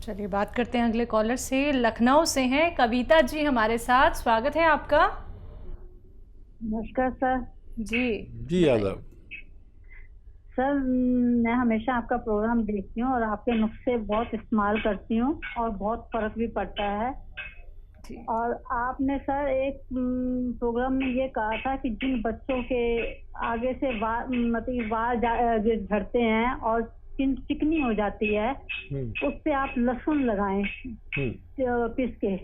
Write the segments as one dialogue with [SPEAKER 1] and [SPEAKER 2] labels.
[SPEAKER 1] चलिए बात करते हैं अगले कॉलर से। लखनऊ से हैं कविता जी हमारे साथ, स्वागत है आपका।
[SPEAKER 2] नमस्कार सर।
[SPEAKER 1] जी
[SPEAKER 3] आदाब।
[SPEAKER 2] सर मैं हमेशा आपका प्रोग्राम देखती हूँ और आपके नुस्खे बहुत इस्तेमाल करती हूँ और बहुत फर्क भी पड़ता है। और आपने सर एक प्रोग्राम में ये कहा था कि जिन बच्चों के आगे से बाल झड़ते हैं और स्किन चिकनी हो जाती है उस पे आप लहसुन लगाएं पीस के।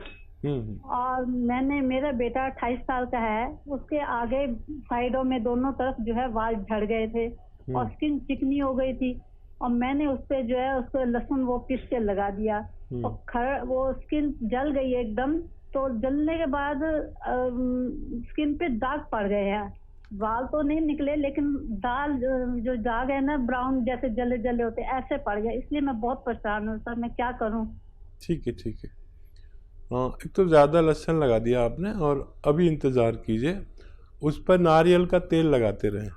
[SPEAKER 2] और मेरा बेटा 28 साल का है, उसके आगे साइडों में दोनों तरफ जो है बाल झड़ गए थे और स्किन चिकनी हो गई थी और मैंने उस पे जो है उसको लहसुन वो पीस के लगा दिया और वो स्किन जल गई एकदम। तो जलने के बाद स्किन पे दाग पड़ गए हैं, बाल तो नहीं निकले लेकिन जो दाग है ना ब्राउन जैसे जले जले होते ऐसे पड़ गए, इसलिए मैं बहुत परेशान हूँ सर, मैं क्या करूँ?
[SPEAKER 3] ठीक है। एक तो ज़्यादा लहसुन लगा दिया आपने और अभी इंतज़ार कीजिए, उस पर नारियल का तेल लगाते रहें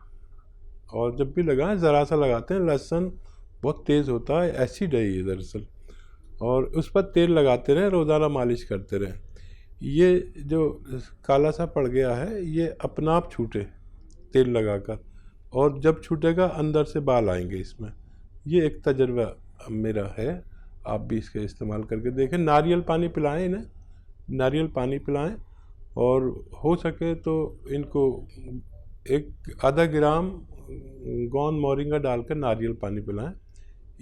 [SPEAKER 3] और जब भी लगाएं ज़रा सा लगाते हैं। लहसुन बहुत तेज़ होता है, एसिड है ये दरअसल, और उस पर तेल लगाते रहें, रोज़ाना मालिश करते रहें। ये जो काला सा पड़ गया है ये अपना आप छूटे तेल लगाकर, और जब छूटेगा अंदर से बाल आएंगे इसमें। ये एक तजर्बा मेरा है, आप भी इसका इस्तेमाल करके देखें। नारियल पानी पिलाएं इन्हें, नारियल पानी पिलाएं और हो सके तो इनको आधा ग्राम गौंद मोरिंगा डालकर नारियल पानी पिलाएं,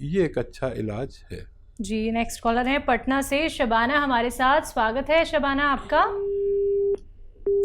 [SPEAKER 3] ये एक अच्छा इलाज है
[SPEAKER 1] जी। नेक्स्ट कॉलर है पटना से शबाना हमारे साथ, स्वागत है शबाना आपका।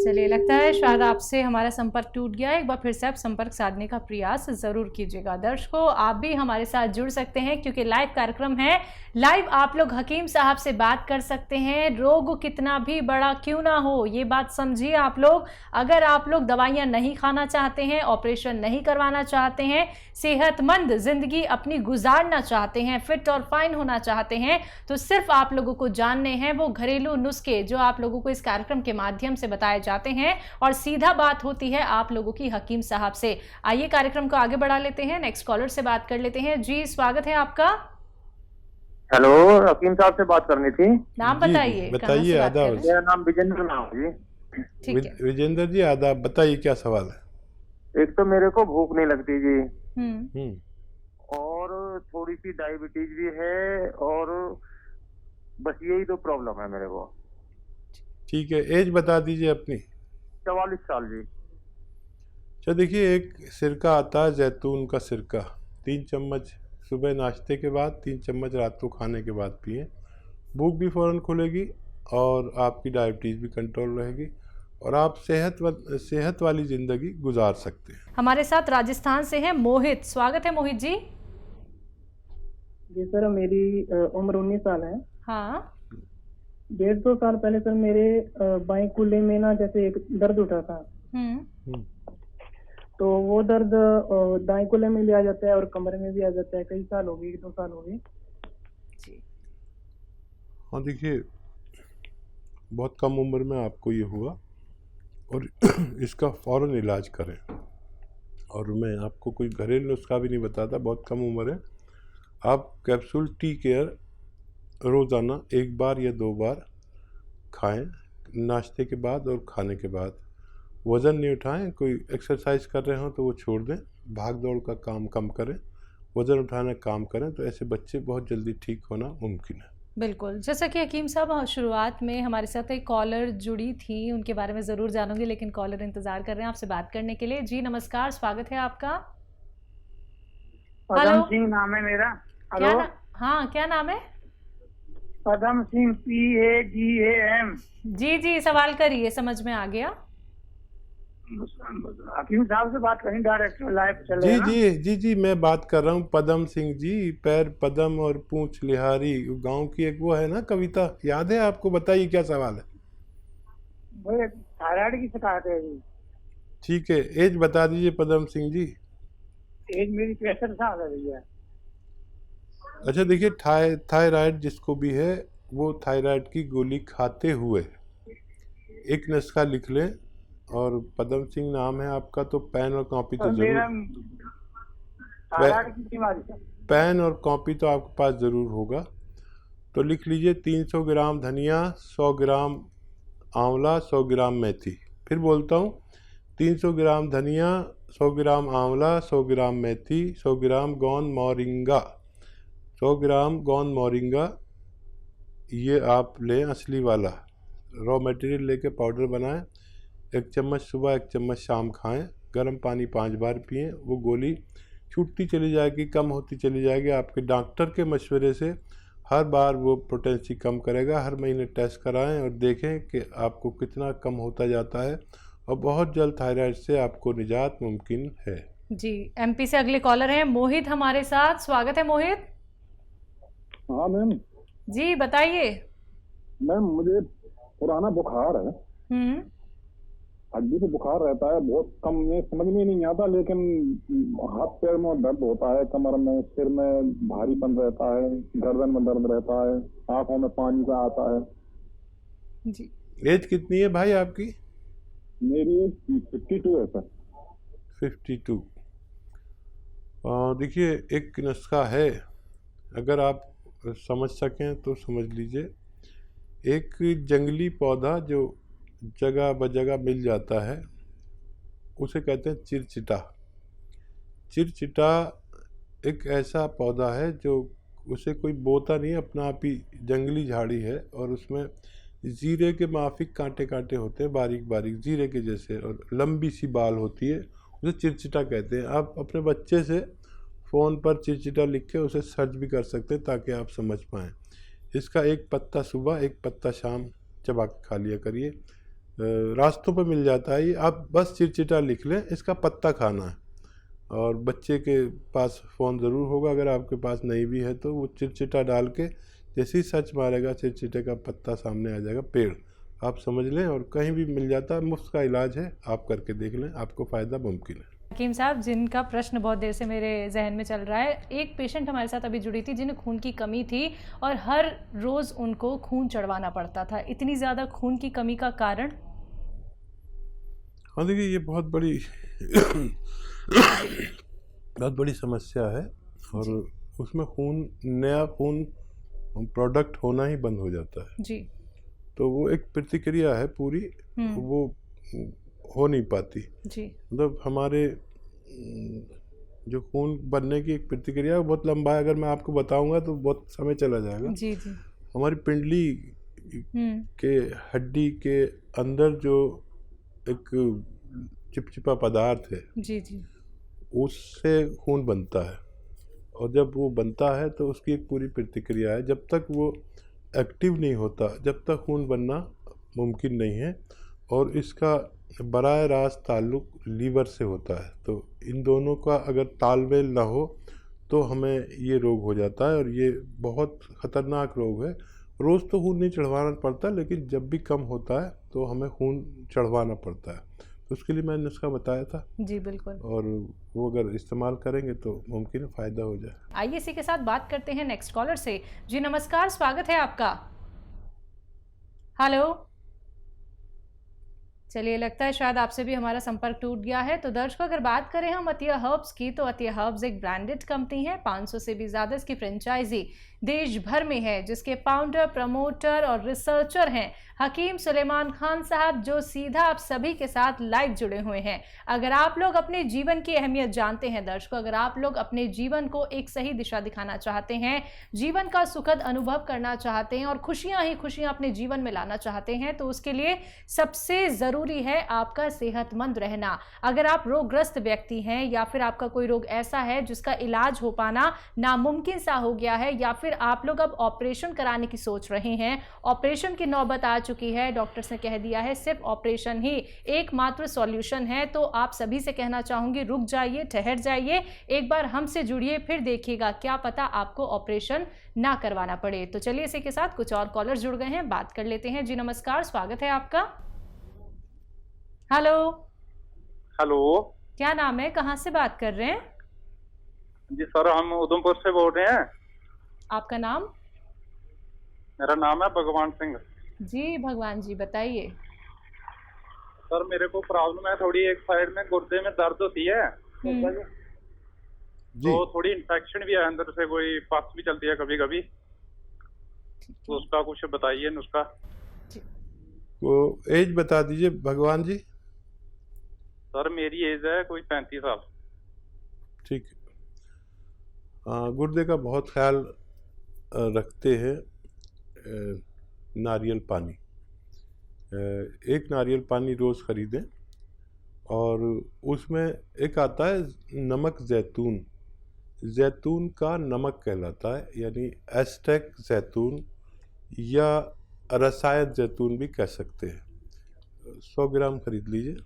[SPEAKER 1] चलिए लगता है शायद आपसे हमारा संपर्क टूट गया है, एक बार फिर से आप संपर्क साधने का प्रयास जरूर कीजिएगा। दर्शकों आप भी हमारे साथ जुड़ सकते हैं क्योंकि लाइव कार्यक्रम है, लाइव आप लोग हकीम साहब से बात कर सकते हैं। रोग कितना भी बड़ा क्यों ना हो ये बात समझिए आप लोग। अगर आप लोग दवाइयां नहीं खाना चाहते हैं, ऑपरेशन नहीं करवाना चाहते हैं, सेहतमंद जिंदगी अपनी गुजारना चाहते हैं, फिट और फाइन होना चाहते हैं, तो सिर्फ आप लोगों को जानने हैं वो घरेलू नुस्खे जो आप लोगों को इस कार्यक्रम के माध्यम से बताए जाते हैं और सीधा बात होती है आप लोगों की हकीम साहब से। आइए कार्यक्रम को आगे बढ़ा लेते हैं, नेक्स्ट कॉलर से बात कर लेते हैं। जी स्वागत है आपका।
[SPEAKER 4] हेलो, हकीम साहब से बात करनी थी।
[SPEAKER 1] नाम बताइए।
[SPEAKER 3] बताइए। आदाब।
[SPEAKER 4] मेरा नाम विजेंद्र नाम जी।
[SPEAKER 1] ठीक है
[SPEAKER 3] विजेंद्र जी आदाब, बताइए क्या सवाल है?
[SPEAKER 4] एक तो मेरे को भूख नहीं लगती जी, और थोड़ी सी डायबिटीज भी है, और बस यही दो प्रॉब्लम है मेरे को।
[SPEAKER 3] ठीक है, एज बता दीजिए अपनी।
[SPEAKER 4] 44 साल जी।
[SPEAKER 3] अच्छा देखिए, एक सिरका आता है जैतून का सिरका, 3 चम्मच सुबह नाश्ते के बाद, 3 चम्मच रात को खाने के बाद पिए। भूख भी फ़ौरन खुलेगी और आपकी डायबिटीज़ भी कंट्रोल रहेगी और आप सेहत वाली ज़िंदगी गुजार सकते हैं।
[SPEAKER 1] हमारे साथ राजस्थान से हैं मोहित, स्वागत है मोहित जी।
[SPEAKER 5] जी सर, मेरी उम्र 19 साल है।
[SPEAKER 1] हाँ।
[SPEAKER 5] 1.5-2 साल पहले सर मेरे बाएं कूल्हे में ना जैसे एक दर्द उठा था। तो वो दर्द दाएं कूल्हे में भी आ जाता है और कमरे में भी आ जाता है। कई साल हो गए, 2 साल हो गए।
[SPEAKER 3] हाँ देखिए, बहुत कम उम्र में आपको ये हुआ और इसका फ़ौरन इलाज करें। और मैं आपको कोई घरेलू नुस्खा भी नहीं बताता, बहुत कम उम्र है। आप कैप्सूल टी केयर रोज़ाना 1 बार या 2 बार खाएं, नाश्ते के बाद और खाने के बाद। वज़न नहीं उठाएं, कोई एक्सरसाइज कर रहे हो तो वो छोड़ दें, भाग दौड़ का काम कम करें, वज़न उठाने का काम करें, तो ऐसे बच्चे बहुत जल्दी ठीक होना मुमकिन है।
[SPEAKER 1] बिल्कुल, जैसा कि हकीम साहब शुरुआत में हमारे साथ एक कॉलर जुड़ी थी, उनके बारे में ज़रूर जानूंगी, लेकिन कॉलर इंतज़ार कर रहे हैं आपसे बात करने के लिए। जी नमस्कार, स्वागत है आपका।
[SPEAKER 6] पदम सिंह नाम है मेरा। हेलो।
[SPEAKER 1] हाँ क्या नाम है?
[SPEAKER 6] पदम सिंह, PADAM।
[SPEAKER 1] जी सवाल करिए, समझ में आ गया।
[SPEAKER 6] हकीम साहब से बात करें, डायरेक्ट लाइव चले।
[SPEAKER 3] जी मैं बात कर रहा हूँ पदम सिंह जी। पैर पदम और पूंछ लिहारी, गांव की एक वो है ना कविता, याद है आपको? बताइए क्या सवाल है।
[SPEAKER 6] वो थायराइड की शिकायत है जी।
[SPEAKER 3] ठीक है, एज बता दीजिए पदम सिंह जी।
[SPEAKER 6] एज मेरी 63 साल है भैया।
[SPEAKER 3] अच्छा देखिए, थायराइड जिसको भी है वो थायराइड की गोली खाते हुए एक नुस्खा लिख लें, और पदम सिंह नाम है आपका, तो पेन और कॉपी तो जरूर, पेन और कॉपी तो आपके पास ज़रूर होगा। तो लिख लीजिए 300 ग्राम धनिया, 100 ग्राम आंवला, 100 ग्राम मेथी। फिर बोलता हूँ 300 ग्राम धनिया, 100 ग्राम आंवला, 100 ग्राम मेथी, 100 ग्राम गोंद मोरिंगा, 100 ग्राम गोंद मोरिंगा। ये आप लें असली वाला, रॉ मटेरियल लेके पाउडर बनाएं। 1 चम्मच सुबह, 1 चम्मच शाम खाएं। गर्म पानी 5 बार पिएं। वो गोली छूटती चली जाएगी, कम होती चली जाएगी। आपके डॉक्टर के मशवरे से हर बार वो पोटेंसी कम करेगा। हर महीने टेस्ट कराएं और देखें कि आपको कितना कम होता जाता है, और बहुत जल्द थायराइड से आपको निजात मुमकिन है।
[SPEAKER 1] जी, एमपी से अगले कॉलर हैं मोहित हमारे साथ। स्वागत है मोहित।
[SPEAKER 7] हाँ मैम
[SPEAKER 1] जी बताइए।
[SPEAKER 7] मैम, मुझे पुराना बुखार है, हड्डी पे बुखार रहता है, बहुत कम में समझ में नहीं आता, लेकिन हाथ पैर में दर्द होता है, कमर में, सिर में भारीपन रहता है, गर्दन में दर्द रहता है, आंखों में पानी सा आता है।
[SPEAKER 1] जी,
[SPEAKER 3] एज कितनी है भाई आपकी?
[SPEAKER 7] मेरी एज 52 है सर।
[SPEAKER 3] 52। देखिए, एक नुस्खा है, अगर आप समझ सकें तो समझ लीजिए। एक जंगली पौधा जो जगह बजगह मिल जाता है, उसे कहते हैं चिरचिटा। चिरचिटा एक ऐसा पौधा है जो उसे कोई बोता नहीं, अपना आप ही जंगली झाड़ी है, और उसमें जीरे के माफिक कांटे कांटे होते हैं, बारीक बारीक जीरे के जैसे, और लंबी सी बाल होती है, उसे चिरचिटा कहते हैं। आप अपने बच्चे से फ़ोन पर चिरचिटा लिख के उसे सर्च भी कर सकते हैं ताकि आप समझ पाएँ। इसका एक पत्ता सुबह, एक पत्ता शाम चबा के खा लिया करिए। रास्तों पर मिल जाता है ये, आप बस चिरचिटा लिख लें, इसका पत्ता खाना है। और बच्चे के पास फ़ोन ज़रूर होगा, अगर आपके पास नहीं भी है तो वो चिरचिटा डाल के जैसे ही सर्च मारेगा, चिरचिटे का पत्ता सामने आ जाएगा, पेड़, आप समझ लें। और कहीं भी मिल जाता है, मुफ्त का इलाज है, आप करके देख लें, आपको फ़ायदा मुमकिन है।
[SPEAKER 1] हकीम साहब, जिनका प्रश्न बहुत देर से मेरे जहन में चल रहा है, एक पेशेंट हमारे साथ अभी जुड़ी थी जिन्हें खून की कमी थी और हर रोज़ उनको खून चढ़वाना पड़ता था। इतनी ज़्यादा खून की कमी का कारण?
[SPEAKER 3] हाँ देखिए, ये बहुत बड़ी समस्या है, और उसमें नया खून प्रोडक्ट होना ही बंद हो जाता है
[SPEAKER 1] जी।
[SPEAKER 3] तो वो एक प्रतिक्रिया है पूरी, वो हो नहीं पाती
[SPEAKER 1] जी।
[SPEAKER 3] मतलब हमारे जो खून बनने की एक प्रतिक्रिया है बहुत लंबा है, अगर मैं आपको बताऊंगा तो बहुत समय चला जाएगा।
[SPEAKER 1] जी जी।
[SPEAKER 3] हमारी पिंडली के हड्डी के अंदर जो एक चिपचिपा पदार्थ है, जी जी, उससे खून बनता है, और जब वो बनता है तो उसकी एक पूरी प्रतिक्रिया है। जब तक वो एक्टिव नहीं होता, जब तक खून बनना मुमकिन नहीं है, और इसका बराह रास्त ताल्लुक लीवर से होता है। तो इन दोनों का अगर तालमेल ना हो तो हमें ये रोग हो जाता है, और ये बहुत ख़तरनाक रोग है। रोज़ तो खून नहीं चढ़वाना पड़ता, लेकिन जब भी कम होता है तो हमें खून चढ़वाना पड़ता है। तो उसके लिए मैंने नुस्खा बताया था। जी बिल्कुल, और वो अगर इस्तेमाल करेंगे तो मुमकिन है फ़ायदा हो जाए।
[SPEAKER 1] आइए इसी के साथ बात करते हैं नेक्स्ट कॉलर से। जी नमस्कार, स्वागत है आपका। हेलो, चलिए लगता है शायद आपसे भी हमारा संपर्क टूट गया है। तो दर्शकों, अगर बात करें हम अतिया हर्ब्स की, तो अतिया हर्ब्स एक ब्रांडेड कंपनी है। 500 से भी ज़्यादा इसकी फ्रेंचाइजी देश भर में है, जिसके फाउंडर, प्रमोटर और रिसर्चर हैं हकीम सुलेमान खान साहब, जो सीधा आप सभी के साथ लाइव जुड़े हुए हैं। अगर आप लोग अपने जीवन की अहमियत जानते हैं दर्शकों, अगर आप लोग अपने जीवन को एक सही दिशा दिखाना चाहते हैं, जीवन का सुखद अनुभव करना चाहते हैं और खुशियां ही खुशियां अपने जीवन में लाना चाहते हैं, तो उसके लिए सबसे ज़रूरी है आपका सेहतमंद रहना। अगर आप रोगग्रस्त व्यक्ति हैं, या फिर आपका कोई रोग ऐसा है जिसका इलाज हो पाना नामुमकिन सा हो गया है, या फिर आप लोग अब ऑपरेशन कराने की सोच रहे हैं, ऑपरेशन की नौबत आ चुकी है, डॉक्टर्स ने कह दिया है सिर्फ ऑपरेशन ही एकमात्र सॉल्यूशन है, तो आप सभी से कहना चाहूंगी रुक जाइए, ठहर जाइए, एक बार हमसे जुड़िए, फिर देखिएगा क्या पता आपको ऑपरेशन ना करवाना पड़े। तो चलिए इसी के साथ कुछ और कॉलर जुड़ गए हैं, बात कर लेते हैं। जी नमस्कार, स्वागत है आपका। हेलो।
[SPEAKER 8] हेलो,
[SPEAKER 1] क्या नाम है, कहाँ से बात कर रहे हैं?
[SPEAKER 8] जी सर, हम उधमपुर से बोल रहे हैं।
[SPEAKER 1] आपका नाम?
[SPEAKER 8] मेरा नाम है भगवान सिंह।
[SPEAKER 1] जी भगवान जी, बताइए।
[SPEAKER 8] सर मेरे को प्रॉब्लम है थोड़ी, एक साइड में गुर्दे में दर्द होती है, तो थोड़ी इन्फेक्शन भी है अंदर से, कोई पस भी चलती है कभी कभी। तो उसका कुछ बताइए नुस्खा।
[SPEAKER 3] वो एज बता दीजिए भगवान जी।
[SPEAKER 8] सर मेरी एज है कोई 35 साल।
[SPEAKER 3] ठीक है। गुर्दे का बहुत ख्याल रखते हैं नारियल पानी। एक नारियल पानी रोज़ ख़रीदें और उसमें एक आता है नमक जैतून, जैतून का नमक कहलाता है, यानी एस्टेक जैतून या रसायत जैतून भी कह सकते हैं। 100 ग्राम ख़रीद लीजिए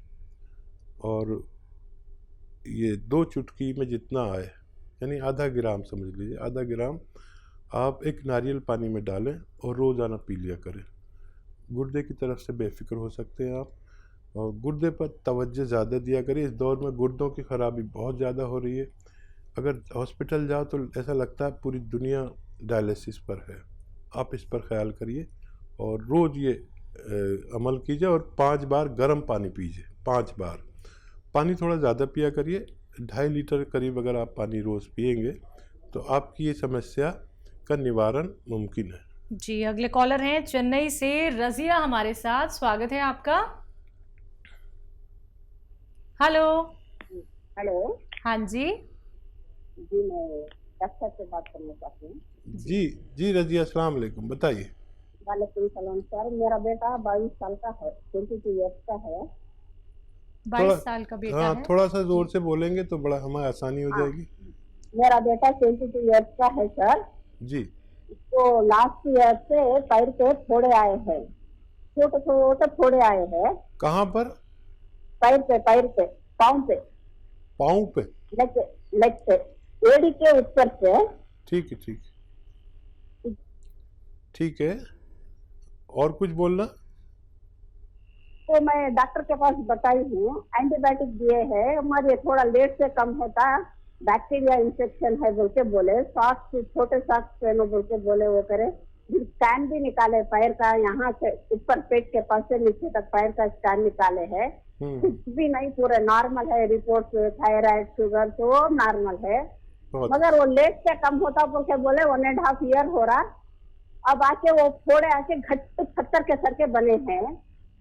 [SPEAKER 3] और ये 2 चुटकी में जितना आए, यानी आधा ग्राम समझ लीजिए, आधा ग्राम आप एक नारियल पानी में डालें और रोज़ाना पी लिया करें। गुर्दे की तरफ से बेफिक्र हो सकते हैं आप, और गुर्दे पर तवज्जो ज़्यादा दिया करिए। इस दौर में गुर्दों की ख़राबी बहुत ज़्यादा हो रही है। अगर हॉस्पिटल जाओ तो ऐसा लगता है पूरी दुनिया डायलिसिस पर है। आप इस पर ख्याल करिए और रोज़ ये अमल कीजिए और 5 बार गर्म पानी पीजिए। 5 बार पानी थोड़ा ज़्यादा पिया करिए, 2.5 लीटर करीब अगर आप पानी रोज़ पिएंगे तो आपकी ये समस्या का निवारण मुमकिन है।
[SPEAKER 1] जी, अगले कॉलर हैं चेन्नई से रजिया हमारे साथ, स्वागत है आपका। हेलो।
[SPEAKER 9] हेलो।
[SPEAKER 1] हाँ जी।
[SPEAKER 9] जी मैं डॉक्टर से बात करना चाहती हूँ।
[SPEAKER 3] जी रजिया, अस्सलाम वालेकुम, बताइए।
[SPEAKER 9] वालेकुम सलाम सर, मेरा बेटा 22 साल का है, 22 ईयर्स का है।
[SPEAKER 1] 22 साल का बेटा है।
[SPEAKER 3] थोड़ा सा जोर से बोलेंगे तो बड़ा हमें आसानी हो जाएगी।
[SPEAKER 9] मेरा बेटा 22 ईयर्स का है सर
[SPEAKER 3] जी।
[SPEAKER 9] तो लास्ट ईयर से पैर पे फोड़े आए हैं, छोटे छोटे फोड़े आए हैं।
[SPEAKER 3] कहाँ पर?
[SPEAKER 9] पैर पे, पाँव पे।
[SPEAKER 3] पाँव पे?
[SPEAKER 9] लेग पे, एड़ी के ऊपर से।
[SPEAKER 3] ठीक है, ठीक है। और कुछ बोलना?
[SPEAKER 9] तो मैं डॉक्टर के पास बताई हूँ, एंटीबायोटिक दिए हैं, हमारे थोड़ा लेट से कम होता, बैक्टीरिया इंफेक्शन है बोल के बोले, सॉक्स छोटे सॉक्स पहनो बोल के बोले, वो करे। स्कैन भी निकाले पैर का, यहाँ से ऊपर पेट के पास से नीचे तक पैर का स्कैन निकाले है, कुछ भी नहीं, पूरे नॉर्मल है रिपोर्ट, थायराइड शुगर तो नॉर्मल है, मगर वो लेट से कम होता बोल के बोले। 1.5 ईयर हो रहा, अब आके वो फोड़े आके घट पत्थर के सर के बने हैं,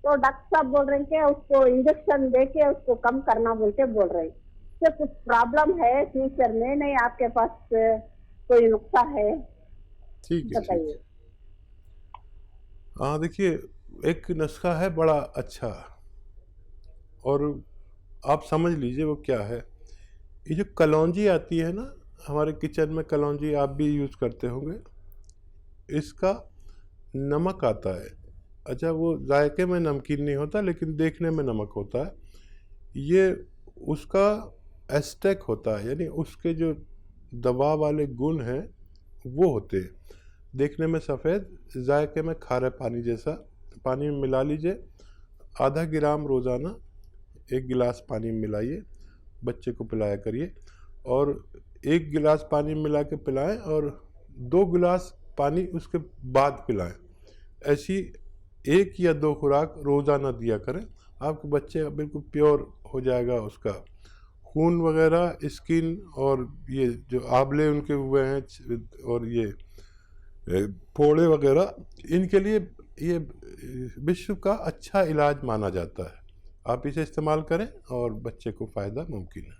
[SPEAKER 9] तो डॉक्टर साहब बोल रहे हैं कि उसको इंजेक्शन दे के उसको कम करना बोल के बोल रहे हैं। तो कुछ प्रॉब्लम है फ्यूचर में? नहीं आपके पास कोई नुस्खा है?
[SPEAKER 3] ठीक है,
[SPEAKER 9] बताइए।
[SPEAKER 3] हाँ देखिए, एक नुस्खा है बड़ा अच्छा, और आप समझ लीजिए वो क्या है। ये जो कलौंजी आती है ना, हमारे किचन में कलौंजी आप भी यूज़ करते होंगे, इसका नमक आता है। अच्छा, वो जायके में नमकीन नहीं होता लेकिन देखने में नमक होता है। ये उसका एस्टेक होता है, यानी उसके जो दवा वाले गुण हैं वो होते हैं। देखने में सफ़ेद, जायके में खारे पानी जैसा। पानी में मिला लीजिए, आधा ग्राम रोज़ाना 1 गिलास पानी में मिलाइए, बच्चे को पिलाया करिए, और 1 गिलास पानी में मिला के पिलाएं और 2 गिलास पानी उसके बाद पिलाएं। ऐसी 1 या 2 खुराक रोज़ाना दिया करें। आपके बच्चे बिल्कुल प्योर हो जाएगा, उसका खून वगैरह, स्किन और ये जो आबले उनके हुए हैं और ये फोड़े वगैरह, इनके लिए ये विश्व का अच्छा इलाज माना जाता है। आप इसे इस्तेमाल करें और बच्चे को फ़ायदा मुमकिन है।